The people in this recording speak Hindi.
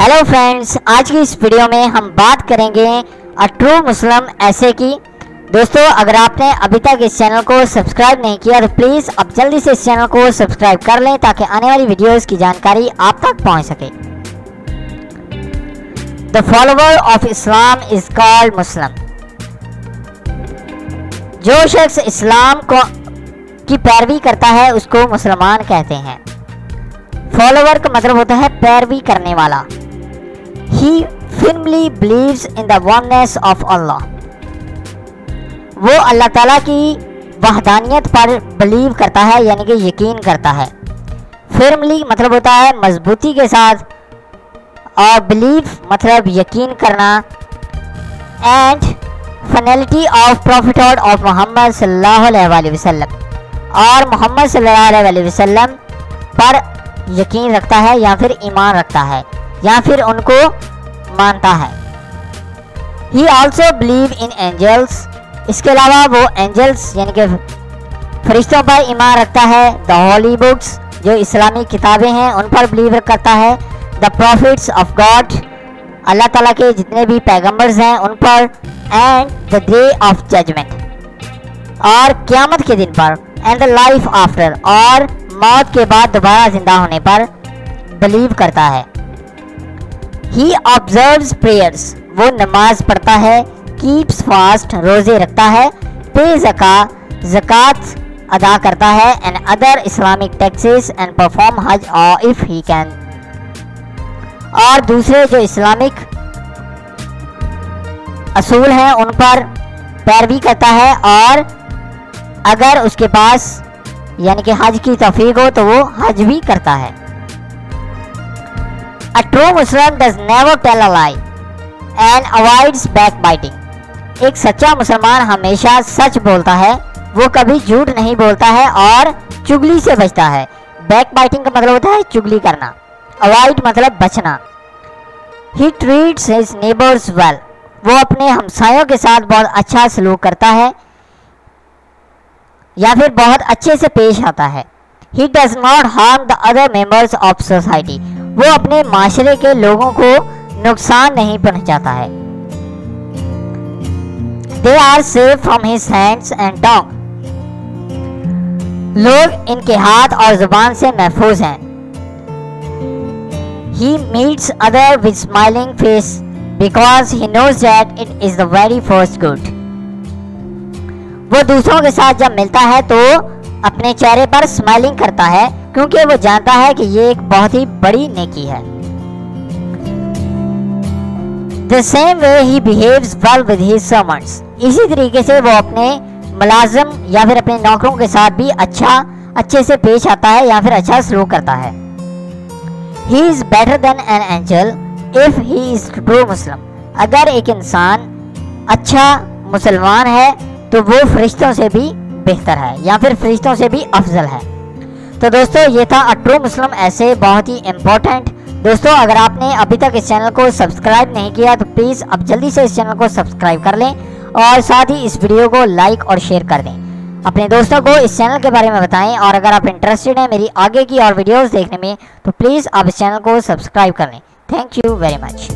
हेलो फ्रेंड्स, आज की इस वीडियो में हम बात करेंगे अ ट्रू मुस्लिम ऐसे की। दोस्तों, अगर आपने अभी तक इस चैनल को सब्सक्राइब नहीं किया तो प्लीज़ अब जल्दी से इस चैनल को सब्सक्राइब कर लें ताकि आने वाली वीडियोस की जानकारी आप तक पहुंच सके। The follower of Islam is called Muslim. जो शख्स इस्लाम को की पैरवी करता है उसको मुसलमान कहते हैं। फॉलोवर का मतलब होता है पैरवी करने वाला। He firmly believes in the oneness of Allah। वो अल्लाह ताला की वहदानियत पर बिलीव करता है, यानी कि यकीन करता है। firmly मतलब होता है मजबूती के साथ, और belief मतलब यकीन करना। and finality of prophethood of Mohammad सल्लल्लाहु अलैहि वसल्लम, और मोहम्मद सल्लल्लाहु अलैहि वसल्लम पर यकीन रखता है या फिर ईमान रखता है या फिर उनको मानता है। He also believe in angels। इसके अलावा वो एंजल्स यानी कि फरिश्तों पर ईमान रखता है। The holy books जो इस्लामी किताबें हैं उन पर बिलीव करता है। The prophets of God अल्लाह ताला के जितने भी पैगंबर्स हैं उन पर। And the day of judgment और क़यामत के दिन पर। And the life after और मौत के बाद दोबारा जिंदा होने पर बिलीव करता है। He observes prayers वो नमाज पढ़ता है। Keeps fast रोजे रखता है। Pay ज़कात अदा करता है। And other Islamic taxes and perform hajj or if he can और दूसरे जो इस्लामिक असूल हैं उन पर पैरवी करता है, और अगर उसके पास यानी कि हज की तौफीक हो तो वो हज भी करता है। A true Muslim does never tell a lie and avoids backbiting। एक सच्चा मुसलमान हमेशा सच बोलता है, वो कभी झूठ नहीं बोलता है और चुगली से बचता है। बैकबाइटिंग का मतलब होता है चुगली करना। अवॉइड मतलब बचना। He treats his neighbors well। वो अपने हमसायों के साथ बहुत अच्छा सलूक करता है या फिर बहुत अच्छे से पेश आता है। He does not harm the other members of society। वो अपने माशरे के लोगों को नुकसान नहीं पहुंचाता है। They are safe from his hands and tongue। लोग इनके हाथ और जुबान से महफूज हैं। He meets other with smiling face because he knows that it is the very first good। वो दूसरों के साथ जब मिलता है तो अपने चेहरे पर स्माइलिंग करता है क्योंकि वो जानता है कि ये एक बहुत ही बड़ी नेकी है। The same way he behaves well with his servants। इसी तरीके से वो अपने मुलाजिम या फिर अपने नौकरों के साथ भी अच्छे से पेश आता है या फिर अच्छा सलूक करता है। He is better than an angel if he is true Muslim। अगर एक इंसान अच्छा मुसलमान है तो वो फरिश्तों से भी बेहतर है या फिर फरिश्तों से भी अफजल है। तो दोस्तों, ये था अ ट्रू मुस्लिम ऐसे, बहुत ही इम्पोर्टेंट। दोस्तों, अगर आपने अभी तक इस चैनल को सब्सक्राइब नहीं किया तो प्लीज़ अब जल्दी से इस चैनल को सब्सक्राइब कर लें और साथ ही इस वीडियो को लाइक और शेयर कर दें। अपने दोस्तों को इस चैनल के बारे में बताएं, और अगर आप इंटरेस्टेड हैं मेरी आगे की और वीडियोज़ देखने में तो प्लीज़ आप इस चैनल को सब्सक्राइब कर लें। Thank you very much.